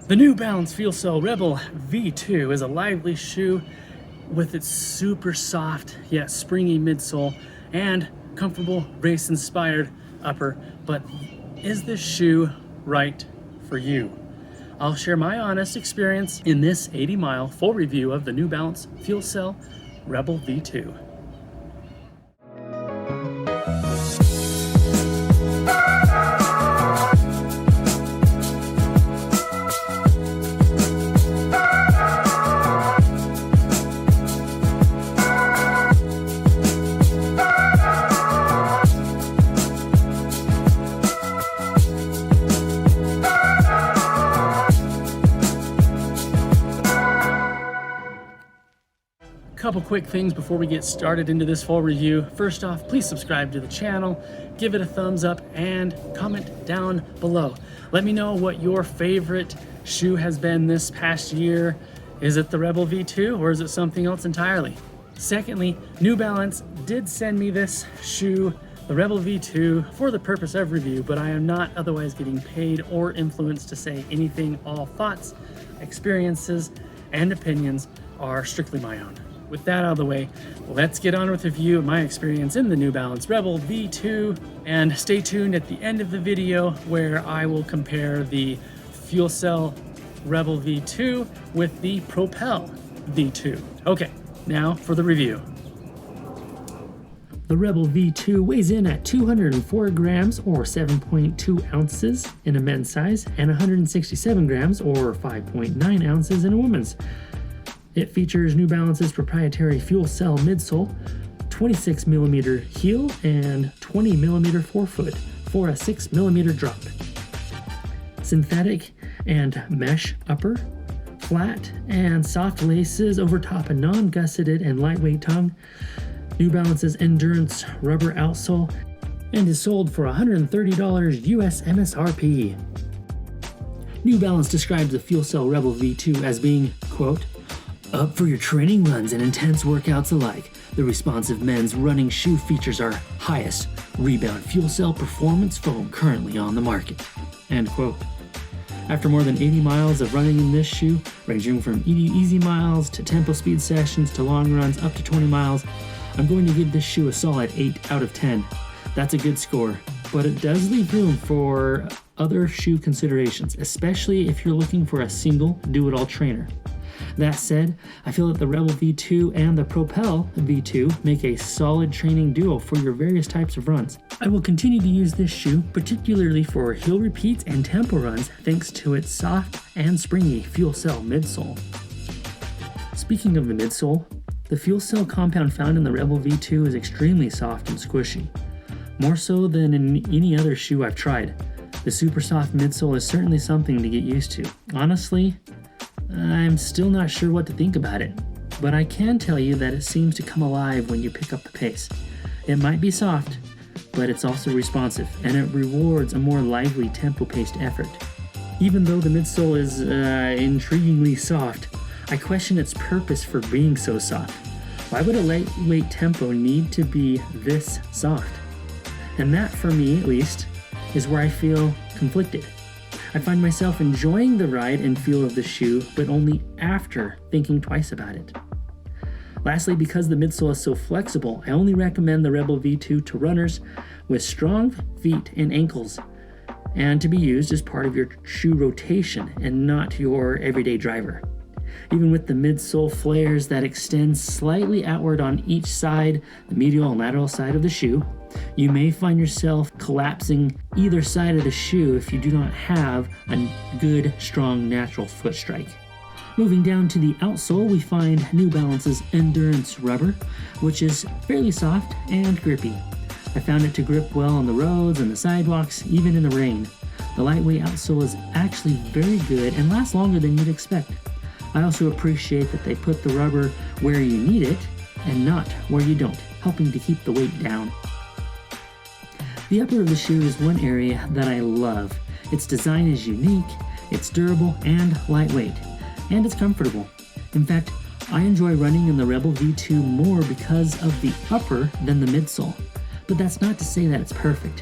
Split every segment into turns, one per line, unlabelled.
The new Balance Fuelcell Rebel V2 is a lively shoe with its super soft yet springy midsole and comfortable race-inspired upper. But is this shoe right for you? I'll share my honest experience in this 80-mile full review of the New Balance Fuelcell Rebel V2. Couple quick things before we get started into this full review. First off, please subscribe to the channel, give it a thumbs up, and comment down below. Let me know what your favorite shoe has been this past year. Is it the Rebel V2 or is it something else entirely? Secondly, New Balance did send me this shoe, the Rebel V2, for the purpose of review, but I am not otherwise getting paid or influenced to say anything. All thoughts, experiences, and opinions are strictly my own. With that out of the way, let's get on with a review of my experience in the New Balance Rebel V2, and stay tuned at the end of the video where I will compare the Fuelcell Rebel V2 with the Propel V2. Okay, now for the review. The Rebel V2 weighs in at 204 grams or 7.2 ounces in a men's size and 167 grams or 5.9 ounces in a woman's. It features New Balance's proprietary Fuelcell midsole, 26mm heel, and 20mm forefoot for a 6mm drop. Synthetic and mesh upper, flat and soft laces over top a non-gusseted and lightweight tongue. New Balance's endurance rubber outsole, and is sold for $130 US MSRP. New Balance describes the Fuelcell Rebel V2 as being, quote, "Up for your training runs and intense workouts alike, the responsive men's running shoe features our highest rebound Fuelcell performance foam currently on the market." End quote. After more than 80 miles of running in this shoe, ranging from easy miles to tempo speed sessions to long runs up to 20 miles, I'm going to give this shoe a solid 8 out of 10. That's a good score, but it does leave room for other shoe considerations, especially if you're looking for a single do-it-all trainer. That said, I feel that the Rebel V2 and the Propel V2 make a solid training duo for your various types of runs. I will continue to use this shoe, particularly for hill repeats and tempo runs, thanks to its soft and springy Fuelcell midsole. Speaking of the midsole, the Fuelcell compound found in the Rebel V2 is extremely soft and squishy, more so than in any other shoe I've tried. The super soft midsole is certainly something to get used to. Honestly, I'm still not sure what to think about it, but I can tell you that it seems to come alive when you pick up the pace. It might be soft, but it's also responsive, and it rewards a more lively tempo-paced effort. Even though the midsole is intriguingly soft, I question its purpose for being so soft. Why would a lightweight tempo need to be this soft? And that, for me at least, is where I feel conflicted. I find myself enjoying the ride and feel of the shoe, but only after thinking twice about it. Lastly, because the midsole is so flexible, I only recommend the Rebel V2 to runners with strong feet and ankles, and to be used as part of your shoe rotation and not your everyday driver. Even with the midsole flares that extend slightly outward on each side, the medial and lateral side of the shoe, you may find yourself collapsing either side of the shoe if you do not have a good, strong, natural foot strike. Moving down to the outsole, we find New Balance's endurance rubber, which is fairly soft and grippy. I found it to grip well on the roads and the sidewalks, even in the rain. The lightweight outsole is actually very good and lasts longer than you'd expect. I also appreciate that they put the rubber where you need it and not where you don't, helping to keep the weight down. The upper of the shoe is one area that I love. Its design is unique, it's durable and lightweight, and it's comfortable. In fact, I enjoy running in the Rebel V2 more because of the upper than the midsole, but that's not to say that it's perfect.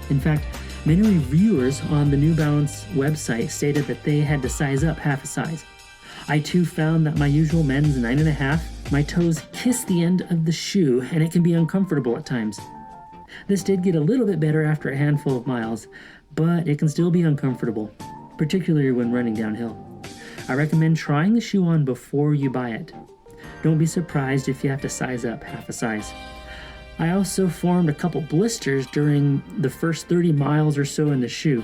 In fact, Many reviewers on the New Balance website stated that they had to size up half a size. I too found that my usual men's 9.5, my toes kiss the end of the shoe and it can be uncomfortable at times. This did get a little bit better after a handful of miles, but it can still be uncomfortable, particularly when running downhill. I recommend trying the shoe on before you buy it. Don't be surprised if you have to size up half a size. I also formed a couple blisters during the first 30 miles or so in the shoe.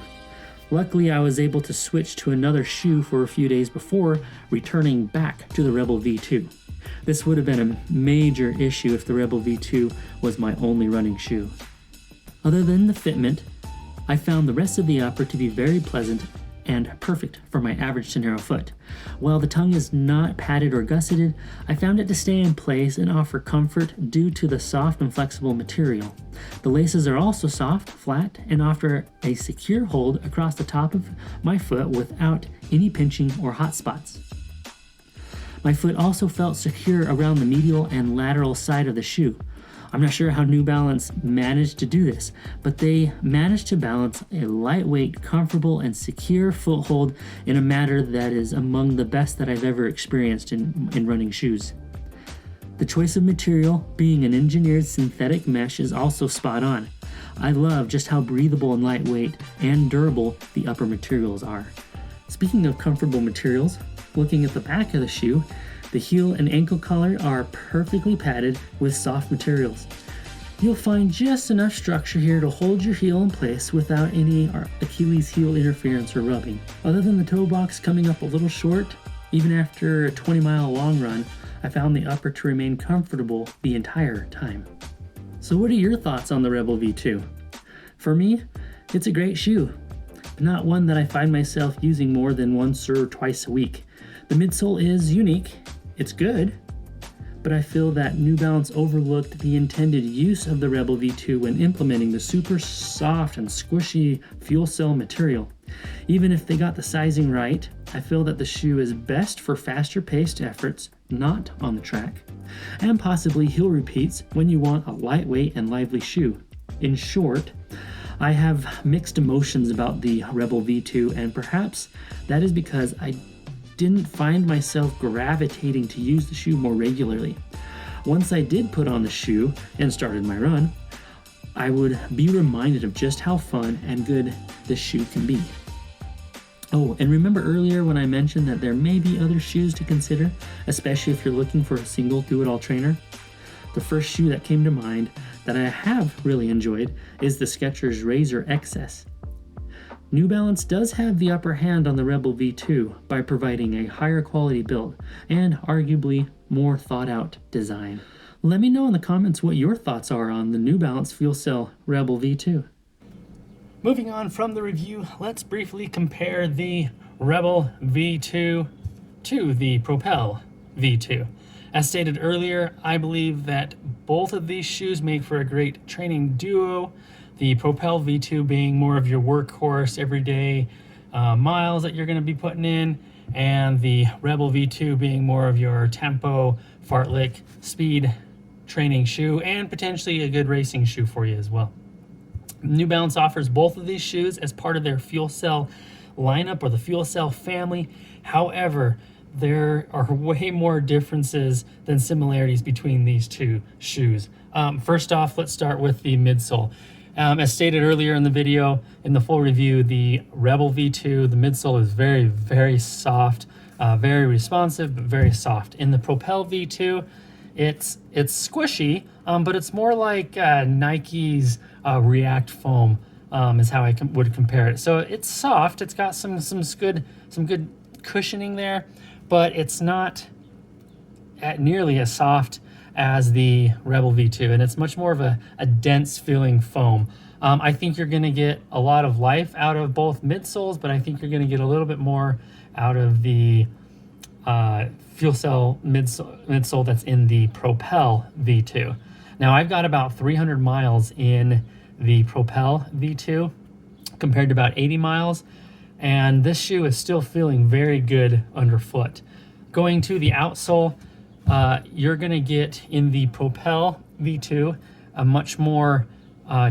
Luckily, I was able to switch to another shoe for a few days before returning back to the Rebel V2. This would have been a major issue if the Rebel V2 was my only running shoe. Other than the fitment, I found the rest of the upper to be very pleasant and perfect for my average to narrow foot. While the tongue is not padded or gusseted, I found it to stay in place and offer comfort due to the soft and flexible material. The laces are also soft, flat, and offer a secure hold across the top of my foot without any pinching or hot spots. My foot also felt secure around the medial and lateral side of the shoe. I'm not sure how New Balance managed to do this, but they managed to balance a lightweight, comfortable, and secure foothold in a manner that is among the best that I've ever experienced in running shoes. The choice of material, being an engineered synthetic mesh, is also spot on. I love just how breathable and lightweight and durable the upper materials are. Speaking of comfortable materials, looking at the back of the shoe, the heel and ankle collar are perfectly padded with soft materials. You'll find just enough structure here to hold your heel in place without any Achilles heel interference or rubbing. Other than the toe box coming up a little short, even after a 20-mile long run, I found the upper to remain comfortable the entire time. So what are your thoughts on the Rebel V2? For me, it's a great shoe, but not one that I find myself using more than once or twice a week. The midsole is unique. It's good, but I feel that New Balance overlooked the intended use of the Rebel V2 when implementing the super soft and squishy fuel cell material. Even if they got the sizing right, I feel that the shoe is best for faster paced efforts, not on the track, and possibly hill repeats when you want a lightweight and lively shoe. In short, I have mixed emotions about the Rebel V2, and perhaps that is because I didn't find myself gravitating to use the shoe more regularly. Once I did put on the shoe and started my run, I would be reminded of just how fun and good this shoe can be. Oh, and remember earlier when I mentioned that there may be other shoes to consider, especially if you're looking for a single do-it-all trainer? The first shoe that came to mind that I have really enjoyed is the Skechers Razor XS. New Balance does have the upper hand on the Rebel V2 by providing a higher quality build and arguably more thought out design. Let me know in the comments what your thoughts are on the New Balance Fuelcell Rebel V2. Moving on from the review, let's briefly compare the Rebel V2 to the Propel V2. As stated earlier, I believe that both of these shoes make for a great training duo. The Propel V2 being more of your workhorse, everyday miles that you're going to be putting in, and the Rebel V2 being more of your tempo, fartlek, speed training shoe, and potentially a good racing shoe for you as well. New Balance offers both of these shoes as part of their fuel cell lineup or the fuel cell family. However, there are way more differences than similarities between these two shoes. First off, let's start with the midsole. As stated earlier in the video, in the full review, the Rebel V2, the midsole is very, very soft, very responsive, but very soft. In the Propel V2, it's squishy, but it's more like Nike's React foam is how I would compare it. So it's soft. It's got some good cushioning there, but it's not nearly as soft as the Rebel V2, and it's much more of a dense feeling foam. I think you're gonna get a lot of life out of both midsoles, but I think you're gonna get a little bit more out of the fuel cell midsole that's in the Propel V2. Now I've got about 300 miles in the Propel V2 compared to about 80 miles, and this shoe is still feeling very good underfoot. Going to the outsole, you're gonna get in the Propel V2 a much more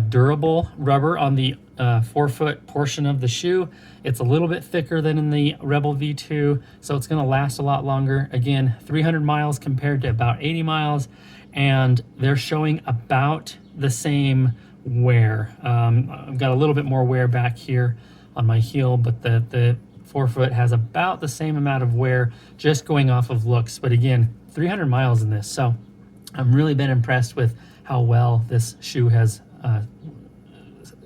durable rubber on the forefoot portion of the shoe. It's a little bit thicker than in the Rebel V2, so it's going to last a lot longer. Again, 300 miles compared to about 80 miles, and they're showing about the same wear. I've got a little bit more wear back here on my heel, but the forefoot has about the same amount of wear, just going off of looks. But again, 300 miles in this, so I'm really been impressed with how well this shoe has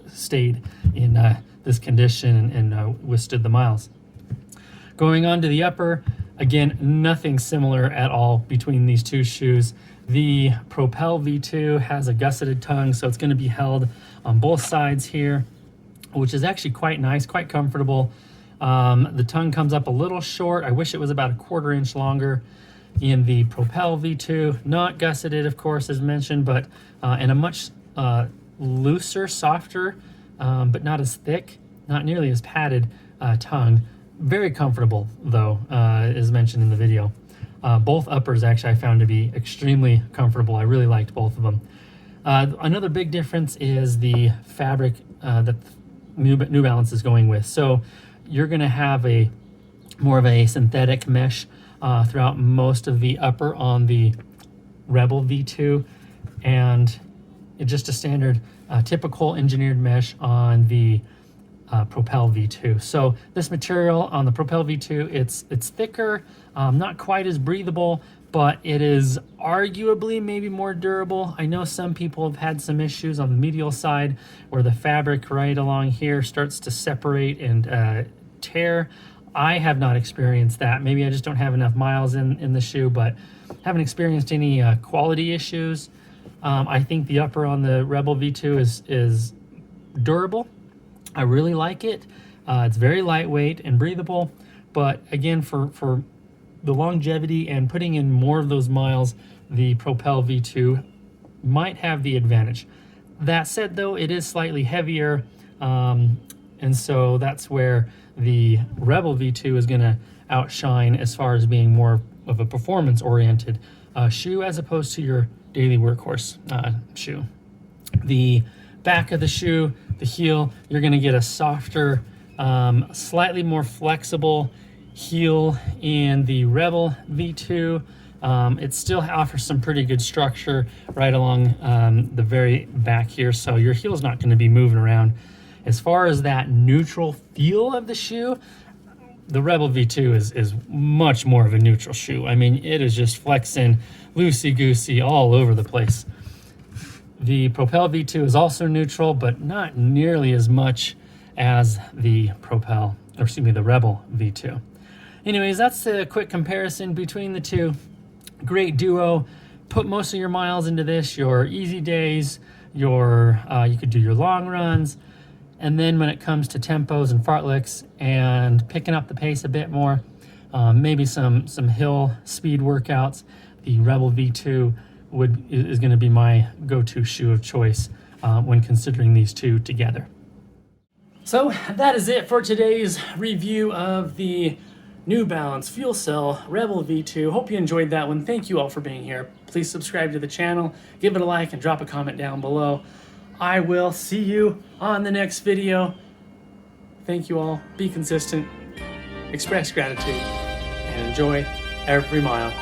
stayed in this condition and withstood the miles. Going on to the upper, again, nothing similar at all between these two shoes. The Propel V2 has a gusseted tongue, so it's going to be held on both sides here, which is actually quite nice, quite comfortable. The tongue comes up a little short. I wish it was about a 1/4 inch longer in the Propel V2. Not gusseted, of course, as mentioned, but and a much looser, softer, but not as thick, not nearly as padded tongue. Very comfortable, though, as mentioned in the video. Both uppers, actually, I found to be extremely comfortable. I really liked both of them. Another big difference is the fabric that New Balance is going with. So you're going to have more of a synthetic mesh throughout most of the upper on the Rebel V2, and just a standard typical engineered mesh on the Propel V2. So this material on the Propel V2, it's thicker, not quite as breathable, but it is arguably maybe more durable. I know some people have had some issues on the medial side where the fabric right along here starts to separate and tear. I have not experienced that. Maybe I just don't have enough miles in the shoe, but haven't experienced any quality issues. I think the upper on the Rebel V2 is durable. I really like it. It's very lightweight and breathable, but again, for the longevity and putting in more of those miles, the Propel V2 might have the advantage. That said, though, it is slightly heavier, and so that's where the Rebel V2 is going to outshine as far as being more of a performance-oriented shoe as opposed to your daily workhorse shoe. The back of the shoe, the heel, you're going to get a softer, slightly more flexible heel in the Rebel V2. It still offers some pretty good structure right along the very back here, so your heel's not going to be moving around. As far as that neutral feel of the shoe, the Rebel V2 is much more of a neutral shoe. I mean, it is just flexing loosey-goosey all over the place. The Propel V2 is also neutral, but not nearly as much as the the Rebel V2. Anyways, that's a quick comparison between the two. Great duo. Put most of your miles into this, your easy days, you could do your long runs, and then when it comes to tempos and fartleks and picking up the pace a bit more, maybe some hill speed workouts, the Rebel V2 is going to be my go-to shoe of choice when considering these two together. So that is it for today's review of the New Balance Fuelcell Rebel V2. Hope you enjoyed that one. Thank you all for being here. Please subscribe to the channel, give it a like, and drop a comment down below. I will see you on the next video. Thank you all. Be consistent, express gratitude, and enjoy every mile.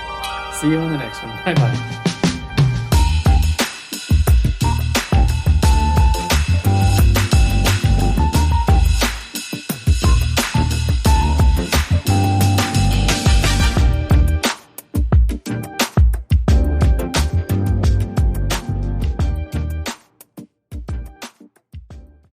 See you on the next one. Bye-bye.